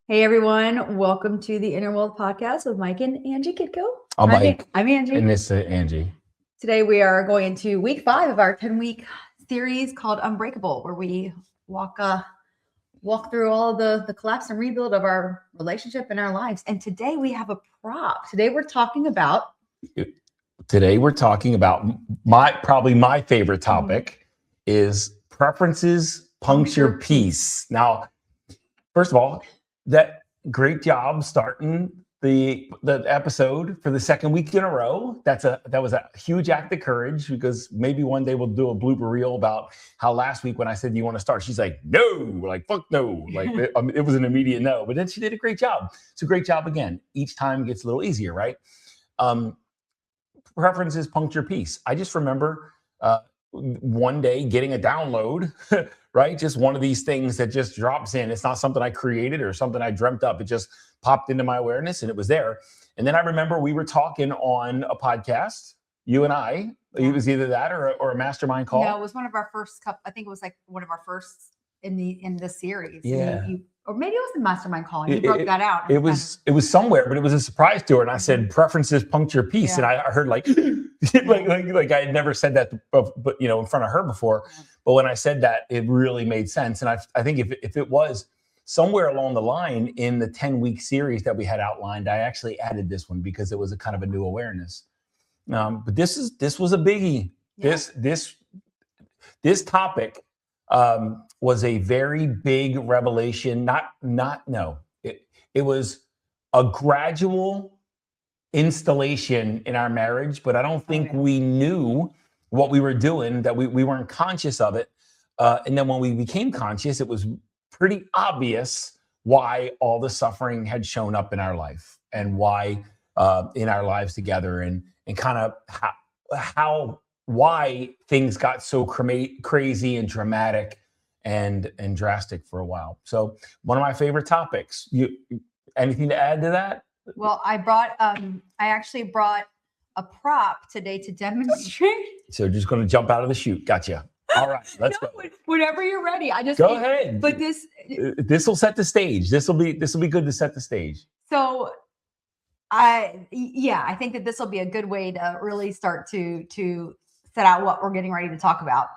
Hey everyone, welcome to the Inner World Podcast with Mike and Angie Kitko. I'm Mike. I'm Angie. And this is Angie. Today we are going into week 5 of our 10-week series called Unbreakable, where we walk through all the collapse and rebuild of our relationship and our lives. And today we have a prop. Today we're talking about probably my favorite topic is preferences, puncture, peace. Now, first of all, that great job starting the episode for the second week in a row. That was a huge act of courage, because maybe one day we'll do a blooper reel about how last week when I said, "Do you want to start?" she's like, "No," like fuck no, like it was an immediate no. But then she did a great job. It's a great job again. Each time it gets a little easier, right? Preferences, puncture, peace. I just remember one day getting a download. Right? Just one of these things that just drops in. It's not something I created or something I dreamt up. It just popped into my awareness and it was there. And then I remember we were talking on a podcast, you and I. It was either that or a mastermind call. No, it was one of our first couple. I think it was like one of our first in this series. Yeah. Or maybe it was the mastermind call. And you broke that out. It was somewhere, but it was a surprise to her. And I said, preferences, puncture, peace. Yeah. And I heard like I had never said that, but in front of her before. Yeah. But when I said that, it really made sense. And I think if it was somewhere along the line in the 10-week series that we had outlined, I actually added this one because it was a kind of a new awareness. But this was a biggie. Yeah. This topic was a very big revelation. It was a gradual installation in our marriage, but I don't think we knew what we were doing, that we weren't conscious of it. And then when we became conscious, it was pretty obvious why all the suffering had shown up in our life and why in our lives together and kind of why things got so crazy and dramatic and drastic for a while. So one of my favorite topics. Anything to add to that? Well, I actually brought a prop today to demonstrate. So just going to jump out of the chute. Gotcha. All right, let's go. Whenever you're ready, go ahead. But this will set the stage. This will be good to set the stage. So I think that this will be a good way to really start to set out what we're getting ready to talk about.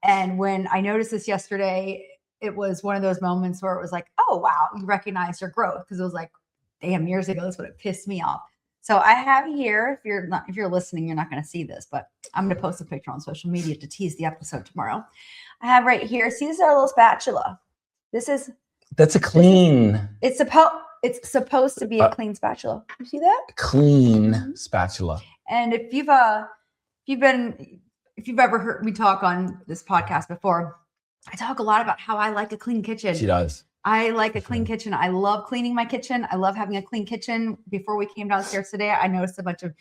And when I noticed this yesterday, it was one of those moments where it was like, oh wow, you recognize your growth, because it was like, damn, years ago, that's what it pissed me off. So I have here, if you're listening, you're not going to see this, but I'm going to post a picture on social media to tease the episode tomorrow. I have right here, see, this is our little spatula. That's a clean. It's supposed to be a clean spatula. You see that? Clean spatula. And if you've ever heard me talk on this podcast before, I talk a lot about how I like a clean kitchen. She does. I like a clean kitchen. I love cleaning my kitchen. I love having a clean kitchen. Before we came downstairs today, I noticed a bunch of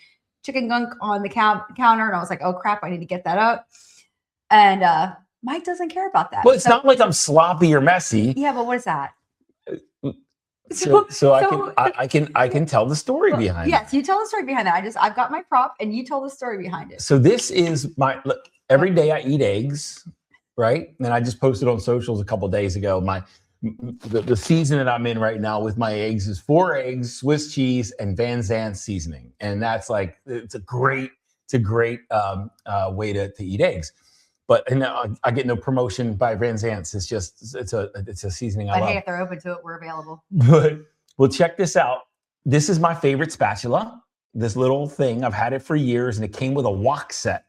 chicken gunk on the counter, and I was like, oh crap, I need to get that up. And Mike doesn't care about that. Well, it's not like I'm sloppy or messy. Yeah, but what is that? So I can tell the story behind it. Yes, you tell the story behind that. I've got my prop and you tell the story behind it. So this is look, every day I eat eggs, right? And I just posted on socials a couple of days ago. The season that I'm in right now with my eggs is 4 eggs, Swiss cheese, and Van Zandt seasoning. And that's like, it's a great way to eat eggs. But I get no promotion by Van Zandt's. It's just it's a seasoning I love. Hey, if they're open to it, we're available. But well, check this out. This is my favorite spatula. This little thing, I've had it for years, and it came with a wok set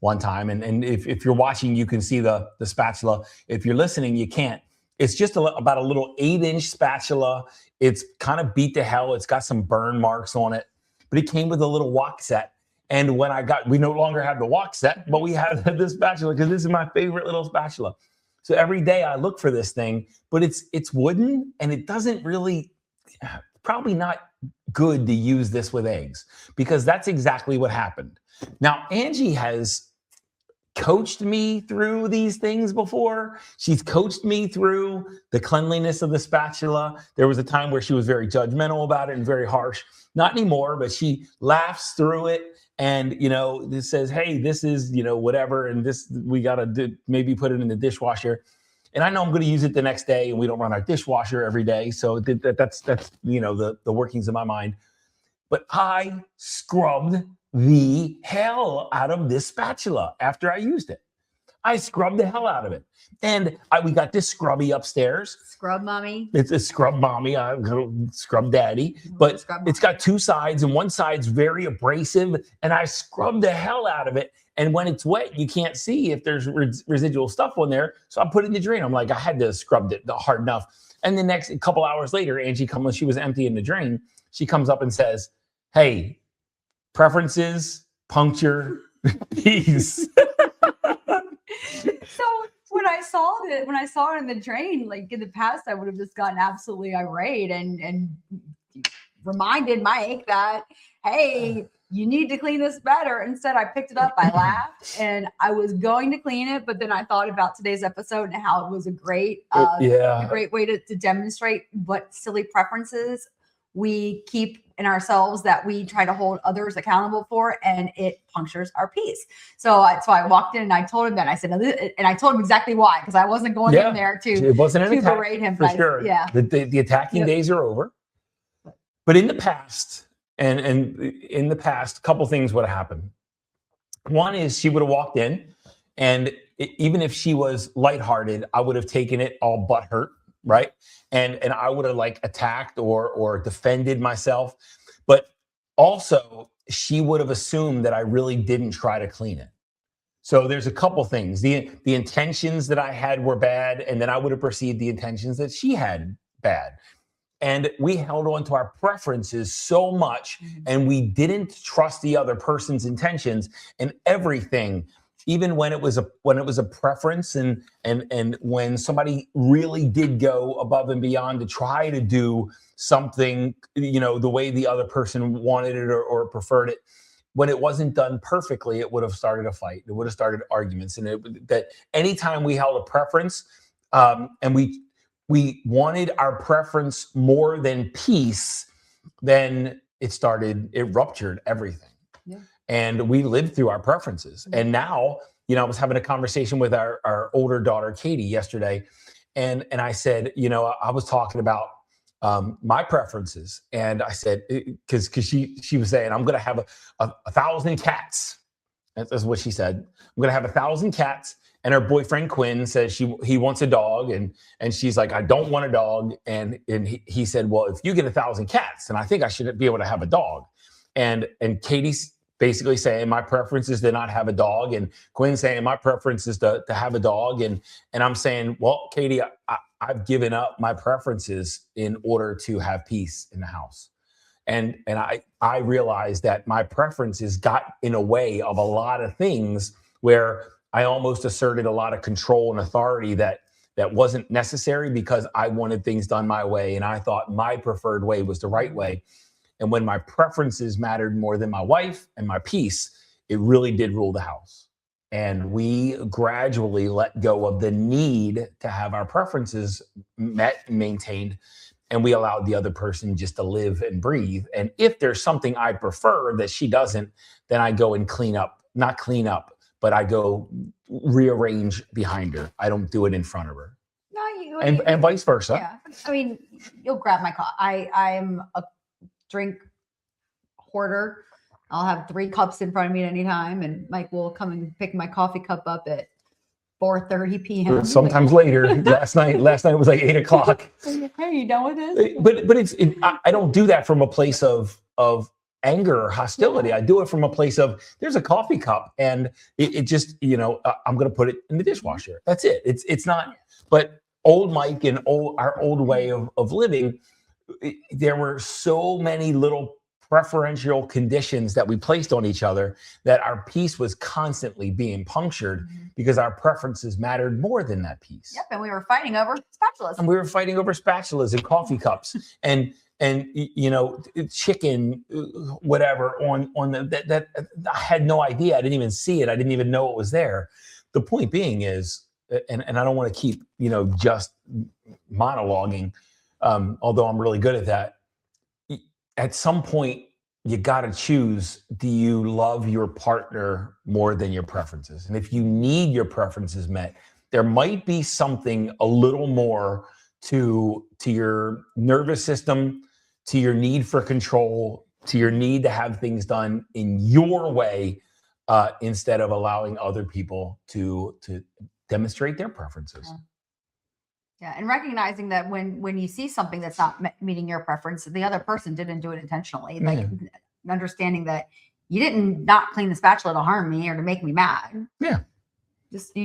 one time. And if you're watching, you can see the spatula. If you're listening, you can't. It's just about a little 8-inch spatula. It's kind of beat to hell. It's got some burn marks on it, but it came with a little wok set. And when we no longer have the wok set, but we have this spatula because this is my favorite little spatula. So every day I look for this thing, but it's wooden and it doesn't really, probably not good to use this with eggs, because that's exactly what happened. Now, Angie has coached me through these things before. She's coached me through the cleanliness of the spatula. There was a time where she was very judgmental about it and very harsh. Not anymore, but she laughs through it. And, this says, hey, this is, whatever. And this, we got to maybe put it in the dishwasher. And I know I'm going to use it the next day, and we don't run our dishwasher every day. So that's the workings of my mind. But I scrubbed the hell out of this spatula after I used it. I scrubbed the hell out of it. And we got this scrubby upstairs. Scrub mommy. It's a scrub mommy. I'm going to scrub daddy. But it's got two sides, and one side's very abrasive. And I scrubbed the hell out of it. And when it's wet, you can't see if there's residual stuff on there. So I put it in the drain. I'm like, I had to have scrubbed it hard enough. And the next couple hours later, Angie comes, when she was emptying the drain, she comes up and says, hey, preferences, puncture, peace. So when I saw it in the drain, like in the past, I would have just gotten absolutely irate and reminded Mike that, hey, you need to clean this better. Instead, I picked it up, I laughed, and I was going to clean it, but then I thought about today's episode and how it was a great way to demonstrate what silly preferences we keep in ourselves that we try to hold others accountable for, and it punctures our peace. So I walked in and I told him that. I said, and I told him exactly why, because I wasn't going in there to berate him. For sure. Yeah. The attacking days are over. But in the past, and in the past, a couple things would have happened. One is she would have walked in, and even if she was lighthearted, I would have taken it all but hurt. Right. And I would have like attacked or defended myself. But also she would have assumed that I really didn't try to clean it. So there's a couple things. The intentions that I had were bad, and then I would have perceived the intentions that she had bad. And we held on to our preferences so much, and we didn't trust the other person's intentions, and everything. Even when it was a preference, and when somebody really did go above and beyond to try to do something, the way the other person wanted it or preferred it, when it wasn't done perfectly, it would have started a fight. It would have started arguments. And that anytime we held a preference, and we wanted our preference more than peace, then it ruptured everything. Yeah. And we lived through our preferences. And now, I was having a conversation with our older daughter, Katie, yesterday. And I said, I was talking about my preferences. And I said, because she was saying, I'm going to have a 1,000 cats. That's what she said. I'm going to have 1,000 cats. And her boyfriend, Quinn, says he wants a dog. And she's like, I don't want a dog. And he said, well, if you get 1,000 cats, then I think I should be able to have a dog. And Katie's basically saying my preference is to not have a dog, and Quinn saying my preference is to have a dog, and I'm saying, well, Katie, I've given up my preferences in order to have peace in the house, and I realized that my preferences got in a way of a lot of things where I almost asserted a lot of control and authority that wasn't necessary, because I wanted things done my way, and I thought my preferred way was the right way. And when my preferences mattered more than my wife and my peace, it really did rule the house. And we gradually let go of the need to have our preferences met and maintained. And we allowed the other person just to live and breathe. And if there's something I prefer that she doesn't, then I go and not clean up, but I go rearrange behind her. I don't do it in front of her. No, and vice versa. Yeah. I mean, you'll grab my coffee. I'm a drink hoarder. I'll have 3 cups in front of me at any time, and Mike will come and pick my coffee cup up at 4:30 p.m. Sometimes later. Last night it was like 8 o'clock. Hey, you done with this? But I don't do that from a place of anger or hostility. Yeah. I do it from a place of, there's a coffee cup, and it just, I'm going to put it in the dishwasher. That's it. It's not. But old Mike and our old way of living, there were so many little preferential conditions that we placed on each other that our peace was constantly being punctured, because our preferences mattered more than that peace. Yep, and we were fighting over spatulas. And coffee cups and chicken, whatever on that I had no idea. I didn't even see it. I didn't even know it was there. The point being is, and I don't want to keep just monologuing. Although I'm really good at that, at some point, you got to choose, do you love your partner more than your preferences? And if you need your preferences met, there might be something a little more to your nervous system, to your need for control, to your need to have things done in your way, instead of allowing other people to demonstrate their preferences. Yeah, and recognizing that when you see something that's not meeting your preference, the other person didn't do it intentionally. Like understanding that you didn't not clean the spatula to harm me or to make me mad. Yeah. Just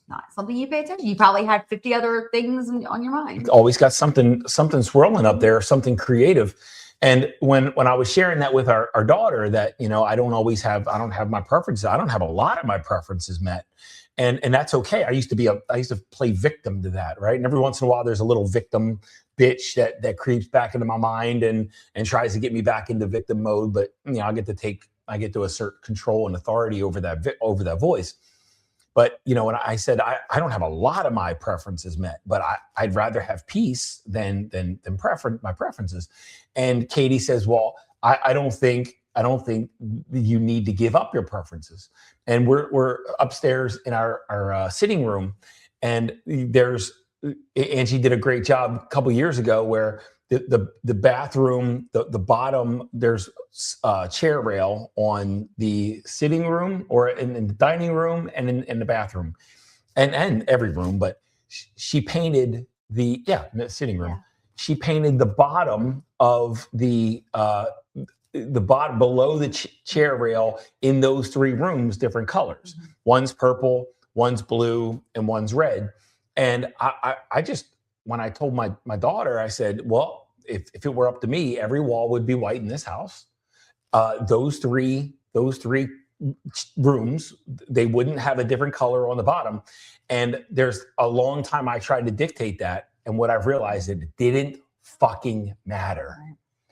not something you pay attention. You probably had 50 other things on your mind. Always got something swirling up there, something creative. And when I was sharing that with our daughter, that, you know, I don't have my preferences. I don't have a lot of my preferences met. And that's okay. I used to play victim to that, right? And every once in a while, there's a little victim bitch that creeps back into my mind and tries to get me back into victim mode. But, you know, I get to assert control and authority over that voice. But, you know, when I said I don't have a lot of my preferences met, but I'd rather have peace than my preferences. And Katie says, well, I don't think you need to give up your preferences. And we're upstairs in our sitting room, and Angie did a great job a couple years ago where the bathroom, the bottom, there's a chair rail on the sitting room or in the dining room and in the bathroom and every room. But she painted the sitting room. Yeah. She painted the bottom of the bottom below the chair rail in those three rooms, different colors. Mm-hmm. One's purple, one's blue, and one's red. And I just, when I told my daughter, I said, well, if it were up to me, every wall would be white in this house. Those three rooms, they wouldn't have a different color on the bottom. And there's a long time I tried to dictate that. And what I've realized, it didn't fucking matter.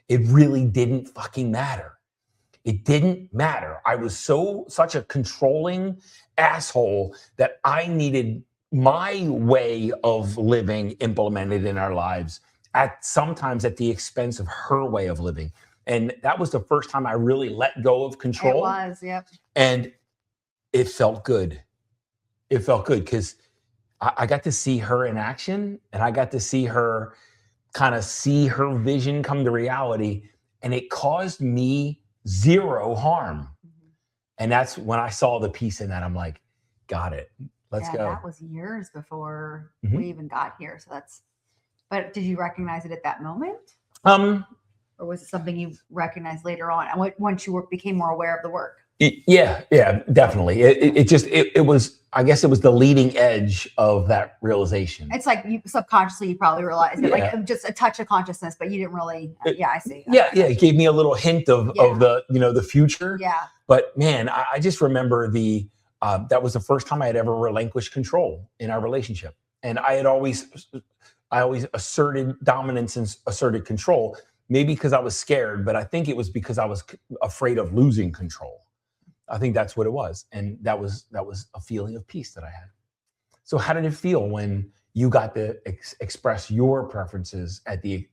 It really didn't fucking matter. It didn't matter. I was such a controlling asshole that I needed my way of living implemented in our lives, sometimes at the expense of her way of living. And that was the first time I really let go of control. It was, yep. And it felt good. It felt good because I got to see her in action, and I got to see her vision come to reality, and it caused me zero harm. Mm-hmm. And that's when I saw the peace in that. I'm like, got it. Let's go. That was years before we even got here. So but did you recognize it at that moment? Or was it something you recognized later on once you became more aware of the work? Yeah, definitely. It was, I guess it was the leading edge of that realization. It's like subconsciously you probably realized it, like just a touch of consciousness, but you didn't really, I see. It gave me a little hint of the, the future. Yeah. But man, I just remember that was the first time I had ever relinquished control in our relationship. And I always asserted dominance and asserted control, maybe because I was scared, but I think it was because I was afraid of losing control. I think that's what it was. And that was a feeling of peace that I had. So how did it feel when you got to express your preferences at the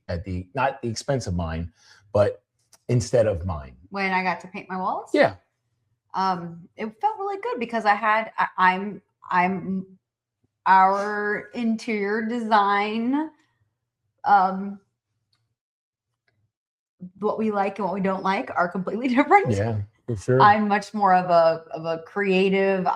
not the expense of mine, but instead of mine? When I got to paint my walls? Yeah. It felt really good because I'm our interior design, what we like and what we don't like are completely different. Yeah, for sure. I'm much more of a creative.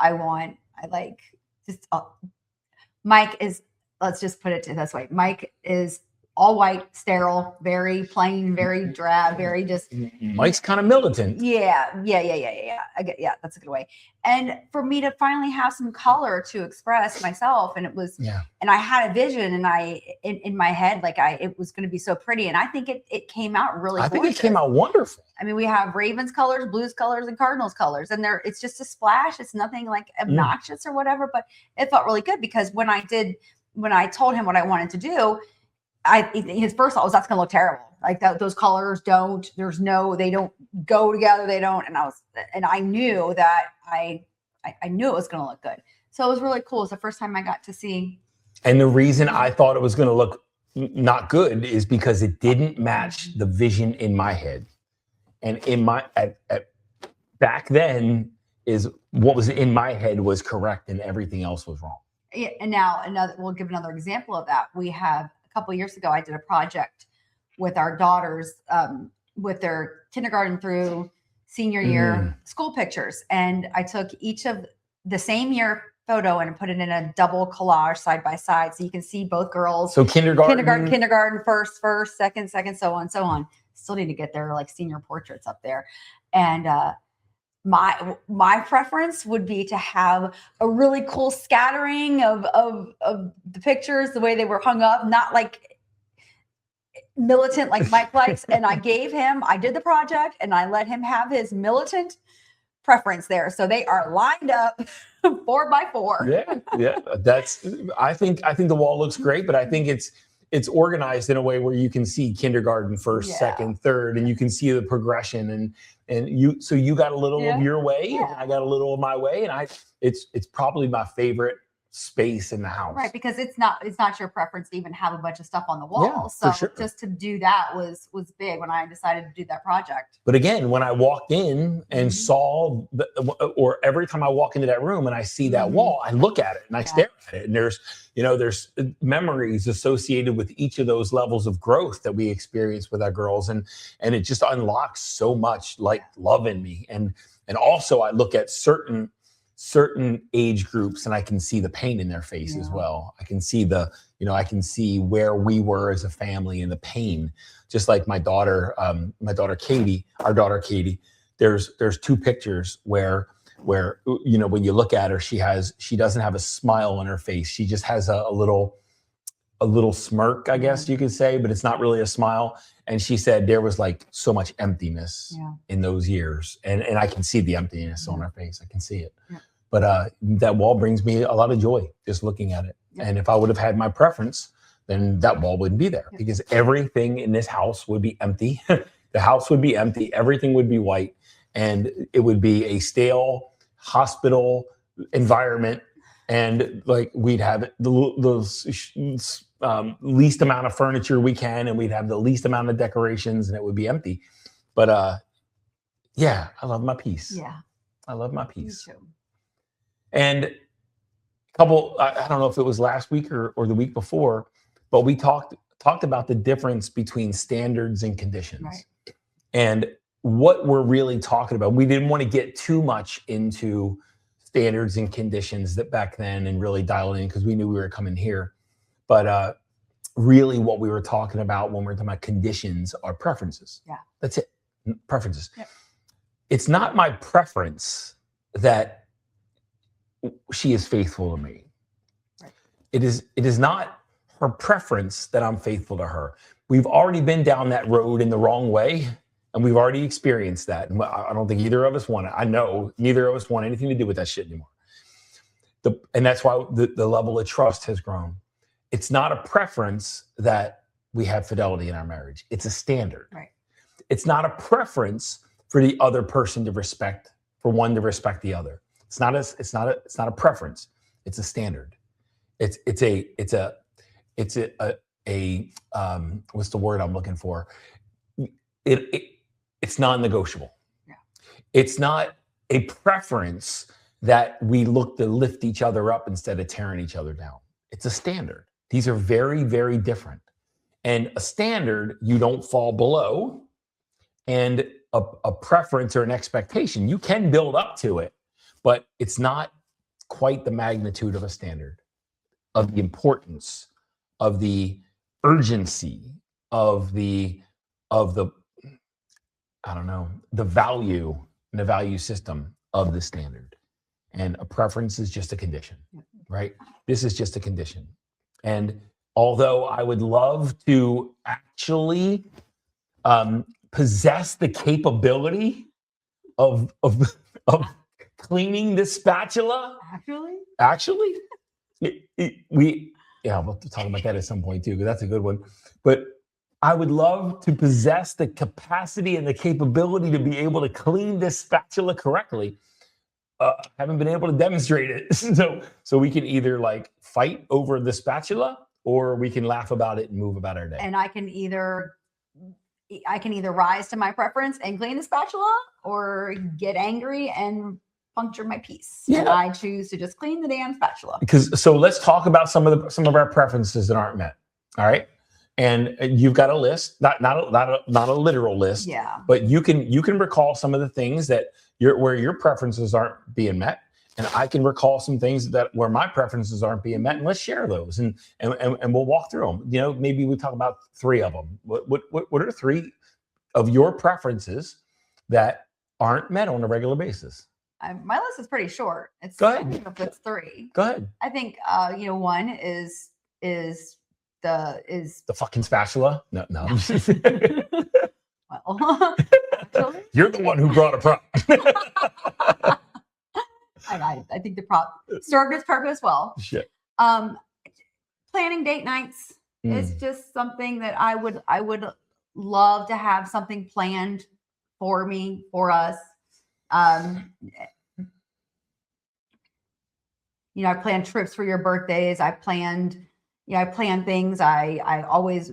Mike is, let's just put it this way. Mike is all white, sterile, very plain, very drab, very just. Mike's kind of militant. Yeah. That's a good way. And for me to finally have some color to express myself, and it was, and I had a vision, and in my head, it was going to be so pretty, and I think it came out really. I think it came out wonderful. I mean, we have Ravens colors, Blues colors, and Cardinals colors, and it's just a splash. It's nothing like obnoxious or whatever, but it felt really good because when I told him what I wanted to do. His first thought was that's going to look terrible. Like those colors they don't go together. They don't. And I knew that I knew it was going to look good. So it was really cool. It's the first time I got to see. And the reason I thought it was going to look not good is because it didn't match the vision in my head. And back then is what was in my head was correct and everything else was wrong. And now we'll give another example of that. We have a couple of years ago, I did a project with our daughters with their kindergarten through senior year school pictures. And I took each of the same year photo and put it in a double collage side by side. So you can see both girls. So kindergarten, first, second, so on. Still need to get their like senior portraits up there. And my preference would be to have a really cool scattering of the pictures, the way they were hung up, not like militant like Mike likes. And I did the project and I let him have his militant preference there. So they are lined up 4x4. Yeah. I think the wall looks great, but I think it's organized in a way where you can see kindergarten first, second, third, and you can see the progression and you got a little of your way and I got a little of my way. And it's probably my favorite space in the house. Right. Because it's not your preference to even have a bunch of stuff on the wall. Yeah, so sure. Just to do that was big when I decided to do that project. But again, when I walked in and saw or every time I walk into that room and I see that wall, I look at it and I stare at it. And there's memories associated with each of those levels of growth that we experience with our girls. And it just unlocks so much like love in me. And also I look at certain age groups and I can see the pain in their face as well. I can see I can see where we were as a family and the pain. Just like my daughter Katie, our daughter Katie, there's two pictures where when you look at her, she doesn't have a smile on her face. She just has a little smirk, I guess you could say, but it's not really a smile. And she said there was like so much emptiness in those years. And I can see the emptiness on her face. I can see it. Yeah. But that wall brings me a lot of joy just looking at it. Yeah. And if I would have had my preference, then that wall wouldn't be there because everything in this house would be empty. The house would be empty. Everything would be white. And it would be a stale hospital environment. And like we'd have the least amount of furniture we can, and we'd have the least amount of decorations, and it would be empty. But I love my peace. Yeah, I love my peace. Me too. And I don't know if it was last week or the week before, but we talked about the difference between standards and conditions. Right. And what we're really talking about. We didn't want to get too much into standards and conditions that back then and really dial in because we knew we were coming here. But really what we were talking about when we're talking about conditions are preferences. Yeah. That's it. Preferences. Yeah. It's not my preference that she is faithful to me. Right. It is not her preference that I'm faithful to her. We've already been down that road in the wrong way. And we've already experienced that. And I don't think either of us want it. I know neither of us want anything to do with that shit anymore. And that's why the level of trust has grown. It's not a preference that we have fidelity in our marriage. It's a standard. Right. It's not a preference for the other person to respect, for one to respect the other. It's not a preference. It's a standard. It's a what's the word I'm looking for? It's non-negotiable. Yeah. It's not a preference that we look to lift each other up instead of tearing each other down. It's a standard. These are very, very different. And a standard, you don't fall below. And a preference or an expectation, you can build up to it, but it's not quite the magnitude of a standard, of the importance, of the urgency, of the the value and the value system of the standard. And a preference is just a condition, right? This is just a condition. And although I would love to actually possess the capability of cleaning this spatula, actually, we'll talk about that at some point too, because that's a good one. But I would love to possess the capacity and the capability to be able to clean this spatula correctly. Haven't been able to demonstrate it. So we can either like fight over the spatula or we can laugh about it and move about our day. And I can either rise to my preference and clean the spatula or get angry and puncture my piece. Yeah. And I choose to just clean the damn spatula. So let's talk about some of our preferences that aren't met. All right. And you've got a list, not a literal list, Yeah. but you can recall some of the things that where your preferences aren't being met. And I can recall some things that where my preferences aren't being met, and let's share those and we'll walk through them. You know, maybe we talk about 3 of them. What are 3 of your preferences that aren't met on a regular basis? My list is pretty short. Go ahead. I don't know if it's 3. Go ahead. I think one is the fucking spatula. No. well, actually, You're the one who brought a prop. I think the prop served its purpose well. Shit. Planning date nights is just something that I would love to have something planned for me, for us. You know, I planned trips for your birthdays. I plan things. I always,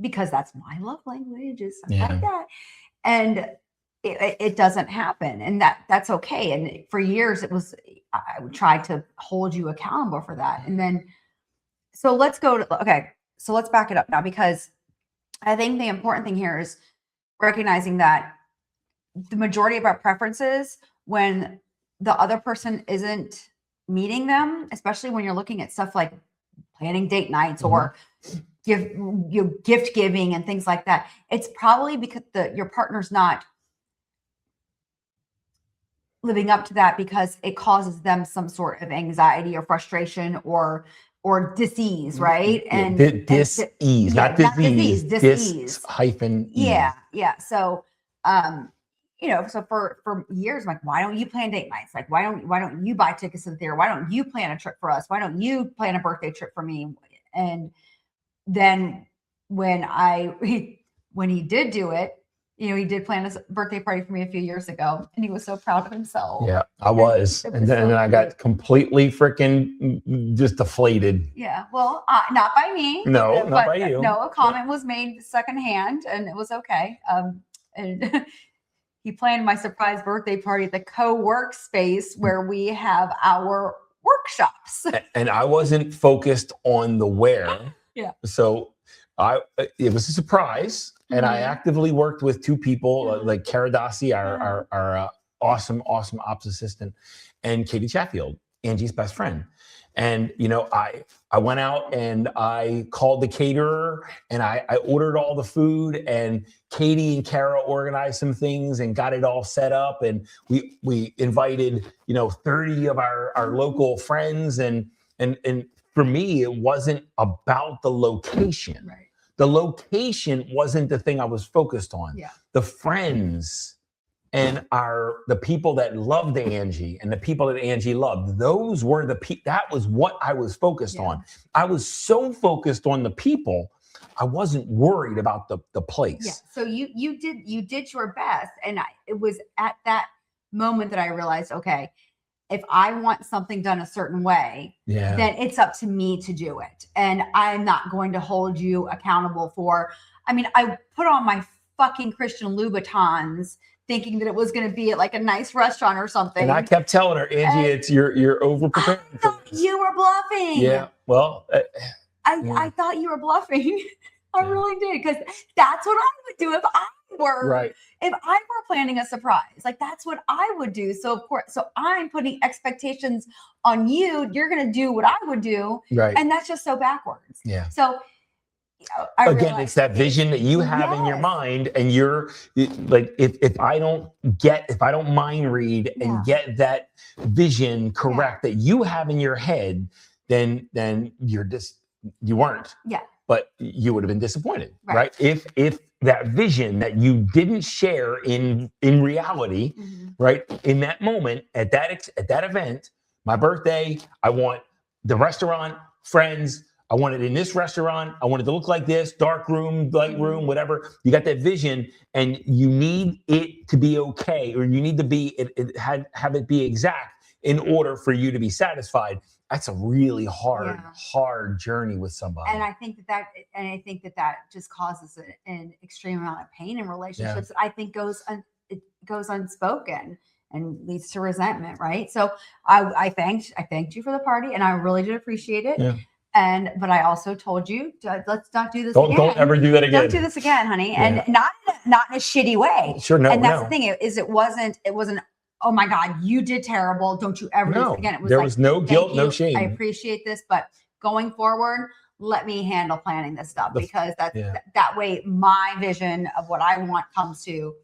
because that's my love language, is like that. And it doesn't happen, and that's okay. And for years I would try to hold you accountable for that. And then, so let's back it up now, because I think the important thing here is recognizing that the majority of our preferences, when the other person isn't meeting them, especially when you're looking at stuff like planning date nights or gift giving and things like that, it's probably because your partner's not living up to that, because it causes them some sort of anxiety or frustration or disease, right? And dis-ease, not disease. Dis-ease. Hyphen. Yeah. So, so for years, I'm like, why don't you plan date nights? Like, why don't you buy tickets to the theater? Why don't you plan a trip for us? Why don't you plan a birthday trip for me? And then when he did do it, he did plan a birthday party for me a few years ago, and he was so proud of himself. Yeah, I was. And then I got completely freaking just deflated. Yeah. Well, not by me. No, not by you. No, a comment was made secondhand, and it was okay. And he planned my surprise birthday party at the co-work space where we have our workshops. And I wasn't focused on the where. Yeah. So it was a surprise. And I actively worked with 2 people, like Kara Dossi, our awesome ops assistant, and Katie Chatfield, Angie's best friend. And, I went out and I called the caterer, and I ordered all the food, and Katie and Kara organized some things and got it all set up. And we invited, 30 of our local friends. And for me, it wasn't about the location. Right. The location wasn't the thing I was focused on. Yeah. The friends and the people that loved Angie and the people that Angie loved, those were that was what I was focused on. I was so focused on the people, I wasn't worried about the place. Yeah. So you did your best. And it was at that moment that I realized, okay, if I want something done a certain way, then it's up to me to do it. And I'm not going to hold you accountable I put on my fucking Christian Louboutins thinking that it was going to be at like a nice restaurant or something. And I kept telling her, Angie, you're over prepared. I thought you were bluffing. Yeah. Well, I thought you were bluffing. I really did. Because that's what I would do if I were. Right. If I were planning a surprise, like that's what I would do. So of course, I'm putting expectations on you. You're going to do what I would do. Right. And that's just so backwards. Yeah. So again, it's that vision that you have in your mind, and you're like, if I don't mind read and get that vision correct that you have in your head, then you weren't. Yeah. But you would have been disappointed, right? If that vision that you didn't share in reality, right? In that moment, at that event, my birthday, I want the restaurant, friends. I want it in this restaurant. I want it to look like this, dark room, light room, whatever. You got that vision, and you need it to be okay, or you need to have it be exact in order for you to be satisfied. That's a really hard journey with somebody. And I think that just causes an extreme amount of pain in relationships. Yeah. I think goes unspoken. and leads to resentment, right? So I thanked you for the party, and I really did appreciate it. Yeah. But I also told you, let's not do this Don't, again. don't ever do that again. Don't do this again, honey. Yeah. And not in a shitty way. Sure, no, and that's no. the thing, it wasn't, oh my God, you did terrible. Don't you ever do this again. It was there was no guilt, no shame. I appreciate this, but going forward, let me handle planning this stuff, because that way my vision of what I want comes to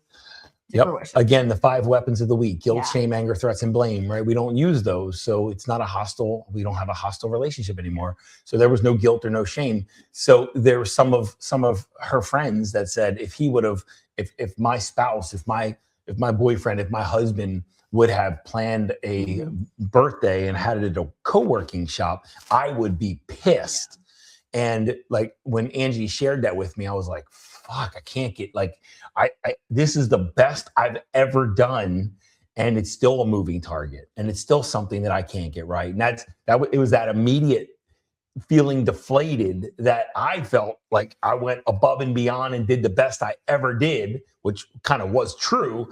fruition. Again, the 5 weapons of the week: guilt, shame, anger, threats, and blame, right? We don't use those. So it's not we don't have a hostile relationship anymore. So there was no guilt or no shame. So there were some of her friends that said, if he would have, if my spouse, if my boyfriend, if my husband would have planned a birthday and had it at a co-working shop, I would be pissed. And like when Angie shared that with me, I was like, fuck, I can't get this is the best I've ever done. And it's still a moving target. And it's still something that I can't get right. And it was that immediate feeling deflated that I felt like I went above and beyond and did the best I ever did, which kind of was true,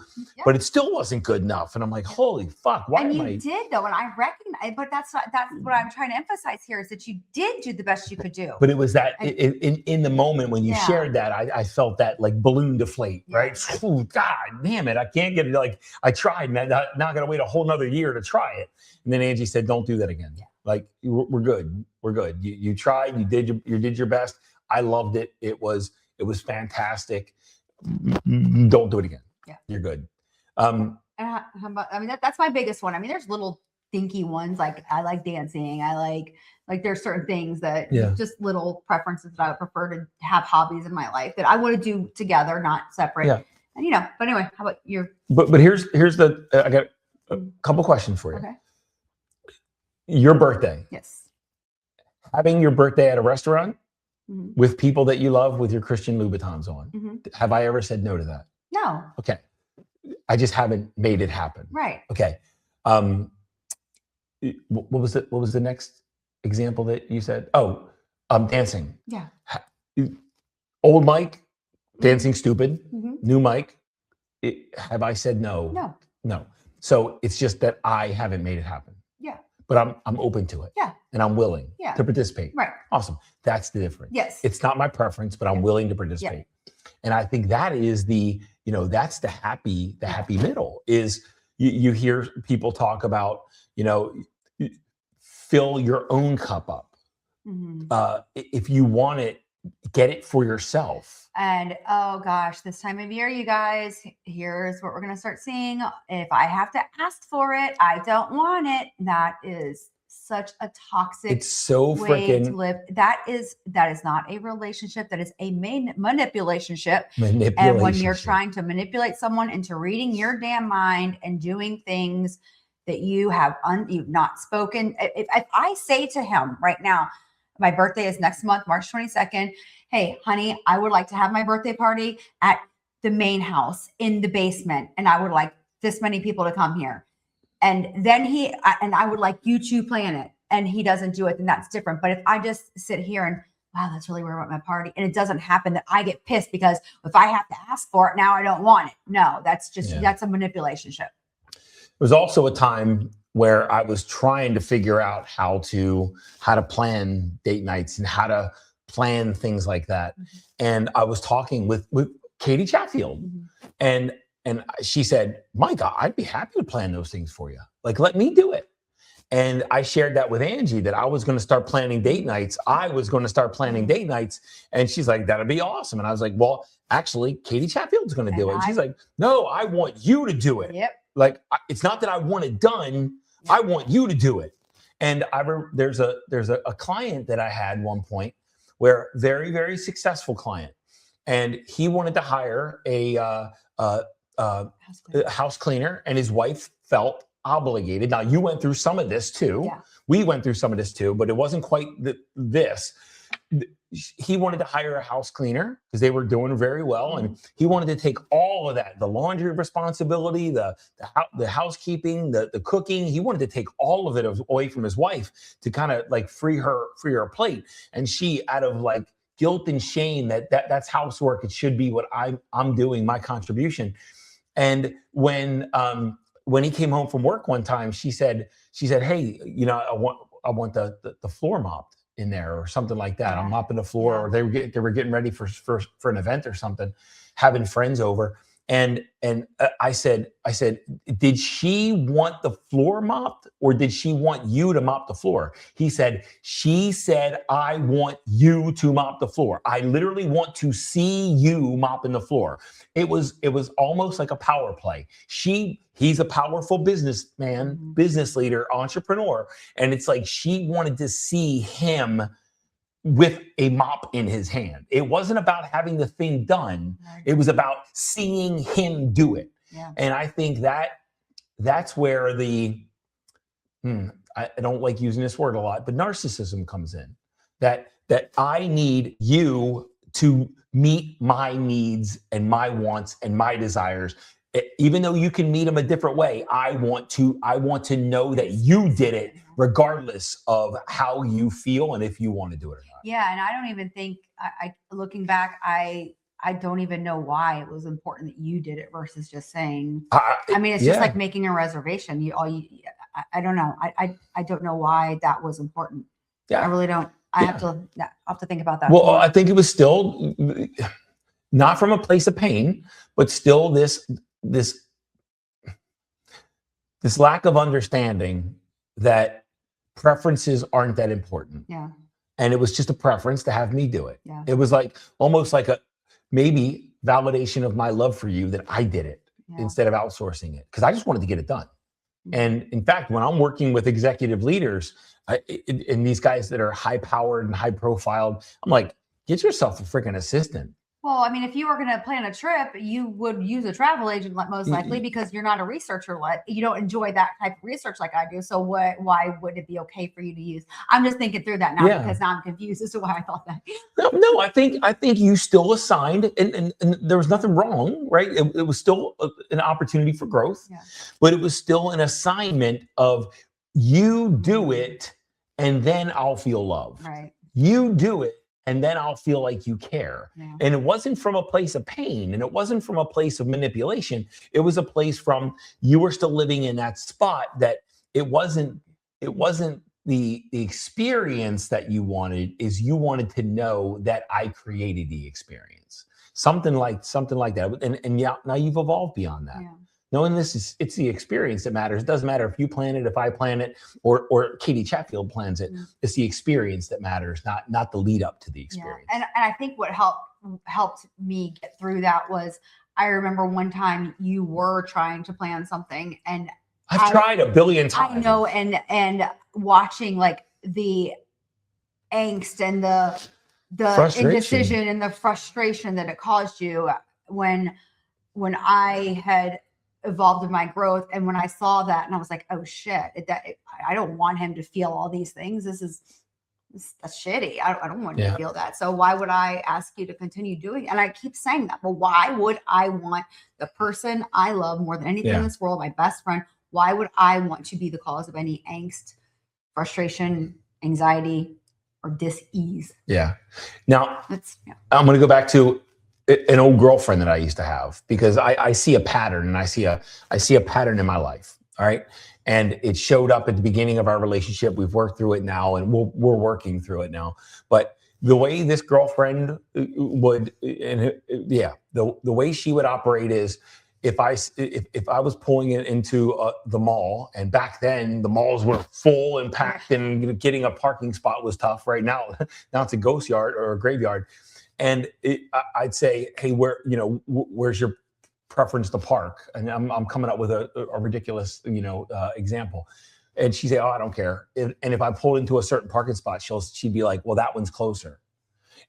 but it still wasn't good enough. And I'm like, holy fuck, why am I? You did though, and I recognize, but that's what I'm trying to emphasize here, is that you did do the best you could do. But it was that in the moment when you shared that, I felt that like balloon deflate, right? Ooh, God damn it, I can't get it. Like I tried, man, not gonna wait a whole nother year to try it. And then Angie said, don't do that again. Like we're good. We're good. You tried, you did your best. I loved it. It was fantastic. Don't do it again. Yeah. You're good. How about, that's my biggest one. There's little dinky ones. Like I like dancing. I like there's certain things that just little preferences that I would prefer to have hobbies in my life that I want to do together, not separate. Yeah. And but anyway, how about your? But here's the I got a couple questions for you. Okay. Your birthday. Yes. Having your birthday at a restaurant with people that you love with your Christian Louboutins on. Have I ever said no to that? No. Okay. I just haven't made it happen. Right. Okay. What was the next example that you said? Oh, dancing. Yeah. Old Mike, dancing stupid. New Mike. Have I said no? No. No. So it's just that I haven't made it happen. Yeah. But I'm open to it. Yeah. And I'm willing to participate. Right. Awesome. That's the difference. Yes. It's not my preference, but I'm willing to participate. Yeah. And I think that is that's the happy middle is you hear people talk about, fill your own cup up. If you want it, get it for yourself. And oh gosh, this time of year, you guys, here's what we're going to start seeing. If I have to ask for it, I don't want it. That is such a toxic way to live. That is not a relationship. That is a manipulationship. And when you're trying to manipulate someone into reading your damn mind and doing things that you've not spoken. If I say to him right now, my birthday is next month, March 22nd. Hey, honey, I would like to have my birthday party at the main house in the basement. And I would like this many people to come here. And then I would like you to plan it. And he doesn't do it, then that's different. But if I just sit here and, wow, that's really where I want my party, and it doesn't happen, that I get pissed because if I have to ask for it, now I don't want it. No, that's just, that's a manipulationship. There was also a time where I was trying to figure out how to plan date nights and how to plan things like that. And I was talking with Katie Chatfield, and she said, my God, I'd be happy to plan those things for you. Like, let me do it. And I shared that with Angie, that I was going to start planning date nights. And she's like, that'd be awesome. And I was like, well, actually, Katie Chatfield's going to do it. And she's like, no, I want you to do it. Yep. Like, it's not that I want it done. I want you to do it. And there's a client that I had one point, where very, very successful client. And he wanted to hire a house cleaner, and his wife felt obligated. Now, you went through some of this too. Yeah. We went through some of this too, but it wasn't quite this. He wanted to hire a house cleaner because they were doing very well. And he wanted to take all of that, the laundry responsibility, the housekeeping, the cooking. He wanted to take all of it away from his wife to kind of like free her plate. And she, out of like guilt and shame that's housework, it should be what I'm doing, my contribution. And when when he came home from work one time, she said, hey, I want the floor mopped in there or something like that. I'm mopping the floor, or they were getting ready for an event or something, having friends over. And I said, did she want the floor mopped, or did she want you to mop the floor? He said, she said, I want you to mop the floor. I literally want to see you mopping the floor. It was almost like a power play. He's a powerful businessman, business leader, entrepreneur. And it's like she wanted to see him with a mop in his hand. It wasn't about having the thing done. It was about seeing him do it. Yeah. And I think that's where I don't like using this word a lot, but narcissism comes in. That I need you to meet my needs and my wants and my desires. Even though you can meet them a different way, I want to know that you did it regardless of how you feel and if you want to do it or not. Yeah. And I don't even think, looking back, I don't even know why it was important that you did it versus just saying, it's just like making a reservation. I don't know. I don't know why that was important. Yeah. I really don't. I have to think about that. Well, I think it was still not from a place of pain, but still this lack of understanding that preferences aren't that important. Yeah. And it was just a preference to have me do it. Yeah. It was like almost like a maybe validation of my love for you that I did it instead of outsourcing it, because I just wanted to get it done. Mm-hmm. And in fact, when I'm working with executive leaders and these guys that are high powered and high profiled, I'm like, get yourself a freaking assistant. Well, I mean, if you were going to plan a trip, you would use a travel agent most likely, because you're not a researcher. You don't enjoy that type of research like I do. So why would it be okay for you to use? I'm just thinking through that now because now I'm confused as to why I thought that. No, I think you still assigned, and there was nothing wrong, right? It was still an opportunity for growth, but it was still an assignment of you do it and then I'll feel love. Right. You do it and then I'll feel like you care. Yeah. And it wasn't from a place of pain, and it wasn't from a place of manipulation. It was a place from you were still living in that spot, that it wasn't the experience that you wanted, is you wanted to know that I created the experience. Something like that. And now you've evolved beyond that. Yeah. Knowing it's the experience that matters. It doesn't matter if you plan it, if I plan it, or Katie Chatfield plans it. Mm-hmm. It's the experience that matters, not the lead up to the experience. Yeah. And I think what helped me get through that was, I remember one time you were trying to plan something, and I've tried a billion times. I know, and watching like the angst and the indecision and the frustration that it caused you when I had evolved in my growth, and when I saw that, and I was like, oh shit, I don't want him to feel all these things. That's shitty. I don't want him to feel that. So why would I ask you to continue doing it? And I keep saying that, but why would I want the person I love more than anything in this world, my best friend, why would I want to be the cause of any angst, frustration, anxiety, or dis-ease? Yeah. Now I'm going to go back to an old girlfriend that I used to have, because I see a pattern, and I see a pattern in my life. All right. And it showed up at the beginning of our relationship. We've worked through it now, and we're working through it now. But the way this girlfriend would, the way she would operate is, if I was pulling it into the mall, and back then the malls were full and packed, and getting a parking spot was tough. Right now it's a ghost yard or a graveyard. And I'd say, hey, where's your preference to park? And I'm coming up with a ridiculous, example. And she'd say, oh, I don't care. And if I pulled into a certain parking spot, she'd be like, well, that one's closer.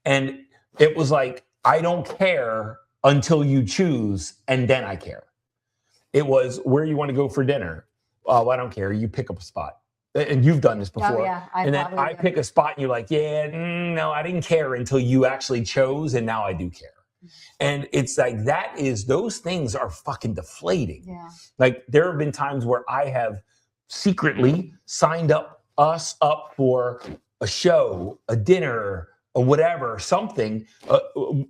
And it was like, I don't care until you choose, and then I care. It was, where you want to go for dinner? Oh, I don't care. You pick up a spot. And you've done this before. Oh, yeah. And then I pick a spot, and you're like, no, I didn't care until you actually chose, and now I do care. And it's like, those things are fucking deflating. Yeah. Like, there have been times where I have secretly signed us up for a show, a dinner, or whatever, something.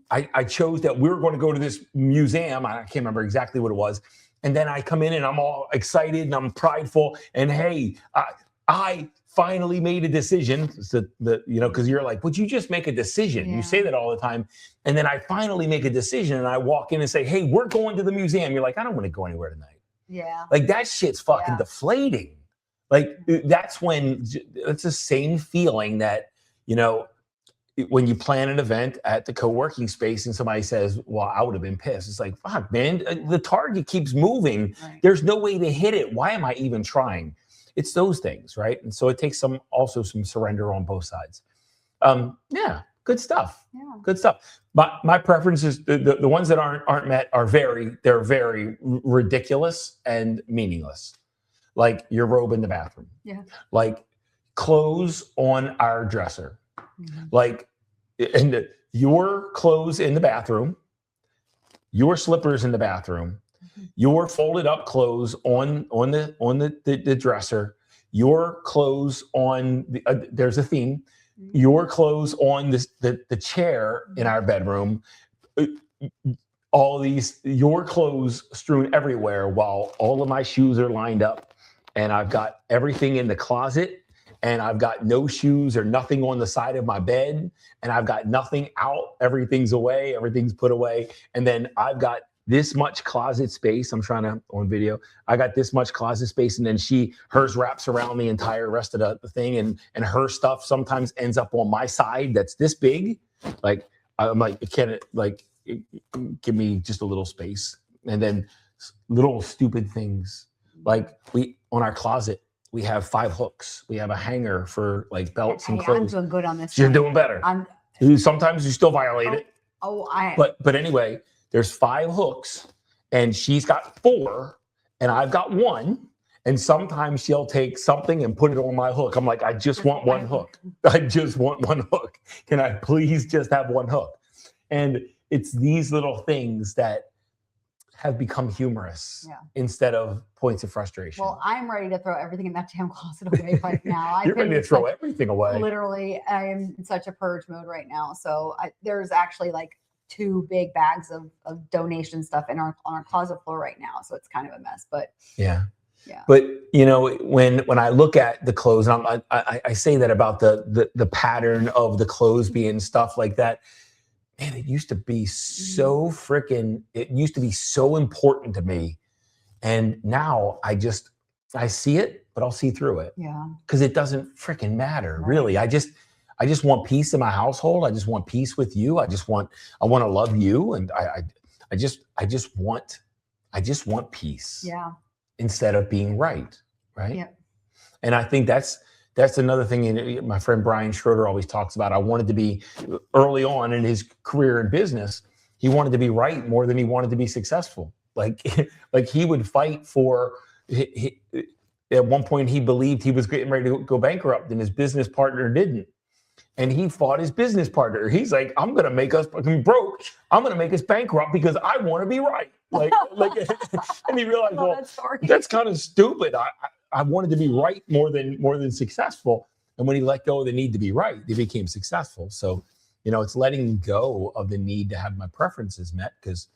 I chose that we were going to go to this museum. I can't remember exactly what it was. And then I come in and I'm all excited and I'm prideful. And hey, I finally made a decision. So because you're like, would you just make a decision? Yeah. You say that all the time. And then I finally make a decision and I walk in and say, hey, we're going to the museum. You're like, I don't want to go anywhere tonight. Yeah. Like that shit's fucking deflating. Like that's when it's the same feeling that, when you plan an event at the co-working space and somebody says, well, I would have been pissed. It's like, fuck, man, the target keeps moving. Right. There's no way to hit it. Why am I even trying? It's those things, right? And so it takes some surrender on both sides. Good stuff. Yeah. Good stuff. My preferences, the ones that aren't met they're very ridiculous and meaningless. Like your robe in the bathroom. Yeah. Like clothes on our dresser. Mm-hmm. Like, and your clothes in the bathroom, your slippers in the bathroom, mm-hmm. your folded up clothes on the dresser, your clothes on there's a theme, mm-hmm. your clothes on the chair in our bedroom, all these your clothes strewn everywhere while all of my shoes are lined up, and I've got everything in the closet. And I've got no shoes or nothing on the side of my bed. And I've got nothing out. Everything's away. Everything's put away. And then I've got this much closet space. I'm trying to, on video, I got this much closet space. And then hers wraps around the entire rest of the thing. And her stuff sometimes ends up on my side that's this big. Like, I'm like, give me just a little space. And then little stupid things. Like on our closet, we have 5 hooks. We have a hanger for like belts and clothes. I'm doing good on this. You're doing better. Sometimes you still violate it. But anyway, there's 5 hooks and she's got 4 and I've got 1. And sometimes she'll take something and put it on my hook. I'm like, I just want 1 hook. I just want 1 hook. Can I please just have 1 hook? And it's these little things that have become humorous instead of points of frustration. Well, I'm ready to throw everything in that damn closet away right now. You're ready to throw everything away. Literally, I am in such a purge mode right now. So there's actually like 2 big bags of donation stuff on our closet floor right now. So it's kind of a mess, but yeah. But when I look at the clothes, and I say that about the pattern of the clothes being stuff like that. Man, it used to be so important to me. And now I see it, but I'll see through it. Yeah. Because it doesn't freaking matter, really. I just want peace in my household. I just want peace with you. I want to love you. And I just want peace. Yeah. Instead of being right. Yeah. And I think that's another thing my friend Brian Schroeder always talks about. I wanted to be, early on in his career in business, he wanted to be right more than he wanted to be successful. Like he would fight for, at one point he believed he was getting ready to go bankrupt and his business partner didn't. And he fought his business partner. He's like, I'm going to make us broke. I'm going to make us bankrupt because I want to be right. And he realized, that's kind of stupid. I wanted to be right more than successful. And when he let go of the need to be right, he became successful. So, it's letting go of the need to have my preferences met because,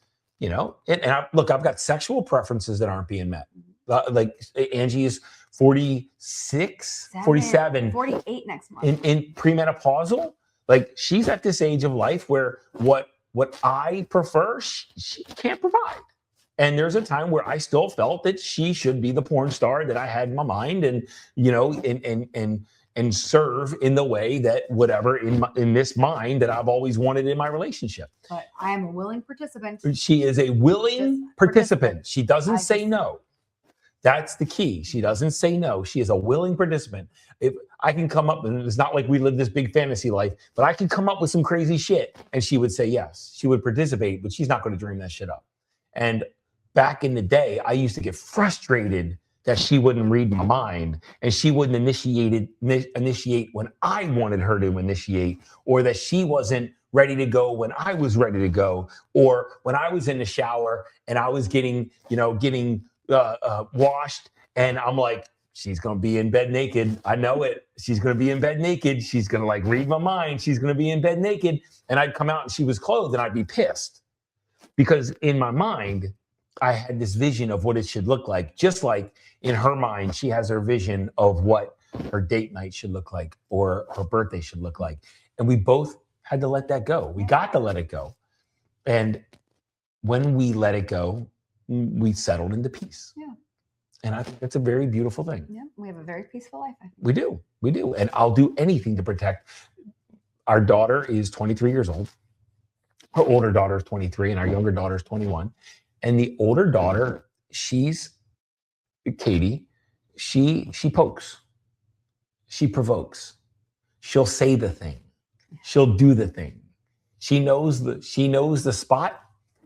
I've got sexual preferences that aren't being met. Like Angie is 46, 47. 48 next month. In premenopausal. Like she's at this age of life where what I prefer, she can't provide. And there's a time where I still felt that she should be the porn star that I had in my mind and, and serve in the way that whatever in this mind that I've always wanted in my relationship. But I am a willing participant. She is a willing participant. She doesn't say no. That's the key. She doesn't say no. She is a willing participant. If I can come up, and it's not like we live this big fantasy life, but I can come up with some crazy shit and she would say yes. She would participate, but she's not going to dream that shit up. And back in the day, I used to get frustrated that she wouldn't read my mind and she wouldn't initiate when I wanted her to initiate, or that she wasn't ready to go when I was ready to go, or when I was in the shower and I was getting washed and I'm like, she's going to be in bed naked. I know it. She's going to be in bed naked. She's going to read my mind. She's going to be in bed naked. And I'd come out and she was clothed and I'd be pissed because in my mind, I had this vision of what it should look like, just like in her mind, she has her vision of what her date night should look like or her birthday should look like. And we both had to let that go. We got to let it go. And when we let it go, we settled into peace. Yeah. And I think that's a very beautiful thing. Yeah. We have a very peaceful life. I think. We do. We do. And I'll do anything to protect. Our daughter is 23 years old. Her older daughter is 23 and our younger daughter is 21. And the older daughter, she's Katie, she pokes. She provokes. She'll say the thing. She'll do the thing. She knows the spot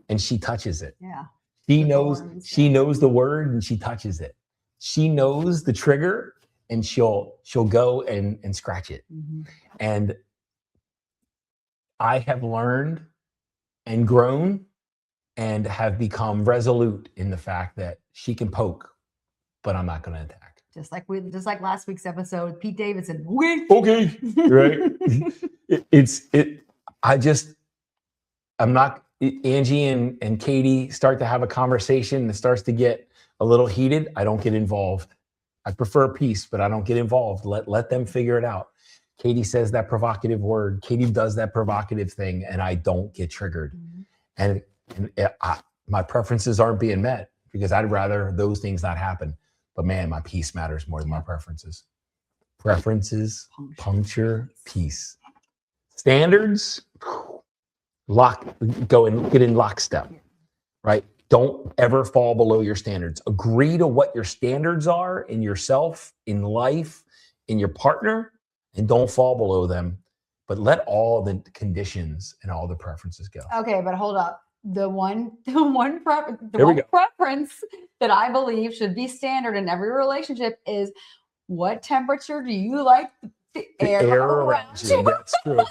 and she touches it. Yeah. She knows the word and she touches it. She knows the trigger and she'll go and scratch it. Mm-hmm. And I have learned and grown and have become resolute in the fact that she can poke, but I'm not going to attack. Just like last week's episode with Pete Davidson. Okay, right? I'm not. Angie and Katie start to have a conversation and it starts to get a little heated. I don't get involved. I prefer peace, but I don't get involved. Let them figure it out. Katie says that provocative word. Katie does that provocative thing, and I don't get triggered. Mm-hmm. And my preferences aren't being met because I'd rather those things not happen. But man, my peace matters more than my preferences. Preferences, puncture, peace. Standards, go and get in lockstep, right? Don't ever fall below your standards. Agree to what your standards are in yourself, in life, in your partner, and don't fall below them. But let all the conditions and all the preferences go. Okay, but hold up. The one preference that I believe should be standard in every relationship is, what temperature do you like the air around you? That's true.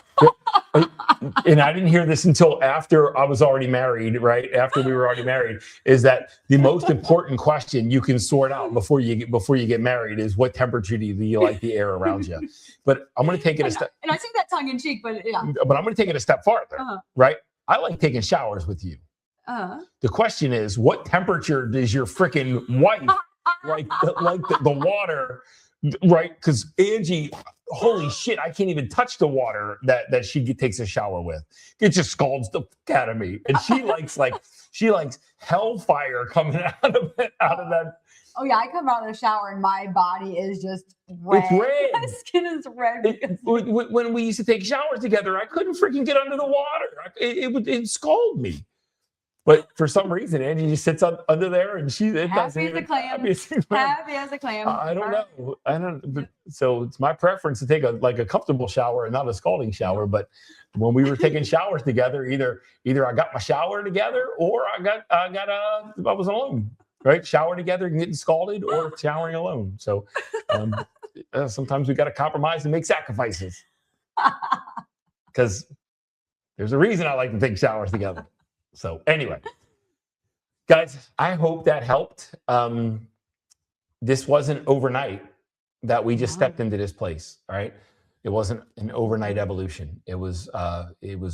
And I didn't hear this until after I was already married, right? After we were already married, is that the most important question you can sort out before you get married is, what temperature do you like the air around you? But I'm going to take it a step. And I say that tongue in cheek, but yeah. But I'm going to take it a step farther, right? I like taking showers with you. The question is, what temperature does your freaking wife like the water, right? Because Angie, holy shit, I can't even touch the water that she takes a shower with. It just scalds the fuck out of me. And she likes hellfire coming out of that. Oh yeah, I come out of the shower and my body is just red. It's red. My skin is red. When we used to take showers together, I couldn't freaking get under the water. It scalded me. But for some reason, Angie just sits under there and happy as a clam. Happy as a clam. I don't know. So it's my preference to take a comfortable shower and not a scalding shower. But when we were taking showers together, either I got my shower together or I was alone. Right? Shower together and getting scalded, or showering alone. So sometimes we got to compromise and make sacrifices. Because there's a reason I like to take showers together. So anyway, guys, I hope that helped. This wasn't overnight that we just stepped into this place. All right. It wasn't an overnight evolution. It was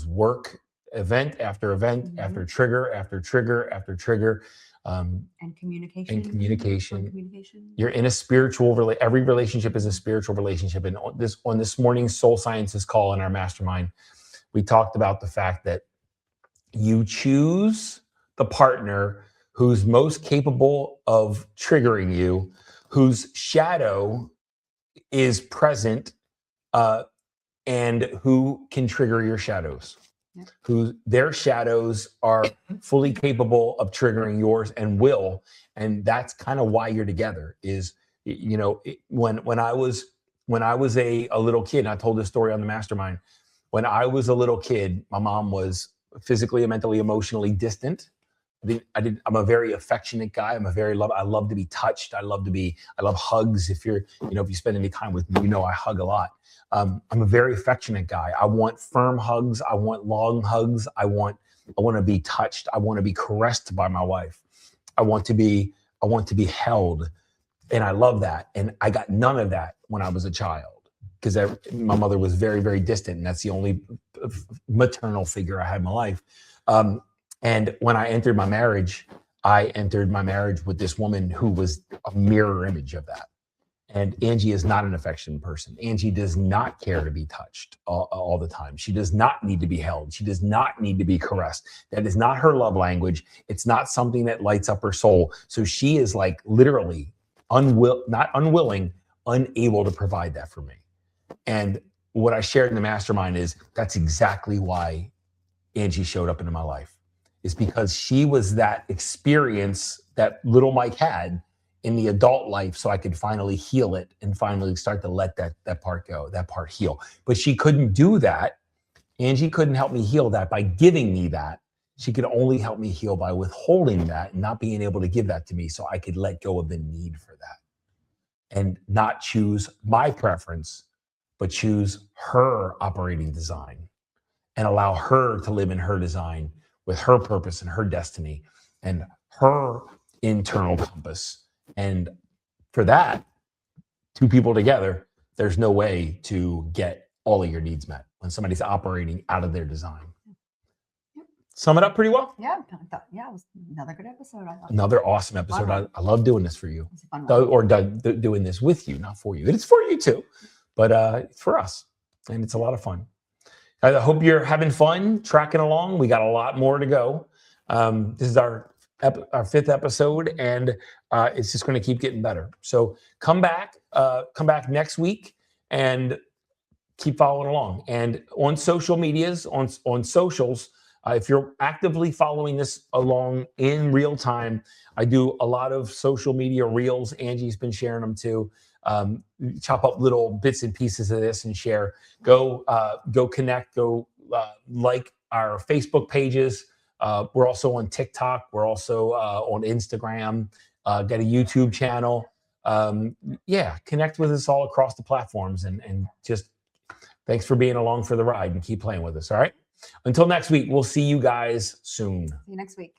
work, event after event, after trigger, after trigger, after trigger. And communication. You're in a spiritual every relationship is a spiritual relationship. And on this morning's Soul Sciences call in our mastermind, we talked about the fact that you choose the partner who's most capable of triggering you, whose shadow is present, and who can trigger your shadows. Who their shadows are fully capable of triggering yours and will. And that's kind of why you're together is, when I was a little kid, and I told this story on the mastermind, when I was a little kid, my mom was physically and mentally, emotionally distant. I'm a very affectionate guy. I love to be touched. I love hugs. If you spend any time with me, I hug a lot. I'm a very affectionate guy. I want firm hugs. I want long hugs. I want to be touched. I want to be caressed by my wife. I want to be held. And I love that. And I got none of that when I was a child because my mother was very, very distant. And that's the only maternal figure I had in my life. And when I entered my marriage, I entered my marriage with this woman who was a mirror image of that. And Angie is not an affectionate person. Angie does not care to be touched all the time. She does not need to be held. She does not need to be caressed. That is not her love language. It's not something that lights up her soul. So she is like literally not unwilling, unable to provide that for me. And what I shared in the mastermind is that's exactly why Angie showed up into my life. Is because she was that experience that little Mike had in the adult life, so I could finally heal it and finally start to let that part go, that part heal. But she couldn't do that. Angie couldn't help me heal that by giving me that. She could only help me heal by withholding that and not being able to give that to me so I could let go of the need for that and not choose my preference, but choose her operating design and allow her to live in her design with her purpose and her destiny and her internal compass. And for that, two people together, there's no way to get all of your needs met when somebody's operating out of their design. Sum it up pretty well? Yeah, I thought, it was another good episode. I thought. Another awesome episode. I love doing this for you. It's a fun one. Or doing this with you, not for you. It's for you too, but it's for us. And it's a lot of fun. I hope you're having fun, tracking along. We got a lot more to go. This is our 5th episode, and it's just going to keep getting better. So come back next week and keep following along. And on social medias, on socials, if you're actively following this along in real time, I do a lot of social media reels. Angie's been sharing them too. Chop up little bits and pieces of this and share. Go connect. Go like our Facebook pages. We're also on TikTok. We're also on Instagram. Got a YouTube channel. Connect with us all across the platforms and just thanks for being along for the ride and keep playing with us. All right. Until next week, we'll see you guys soon. See you next week.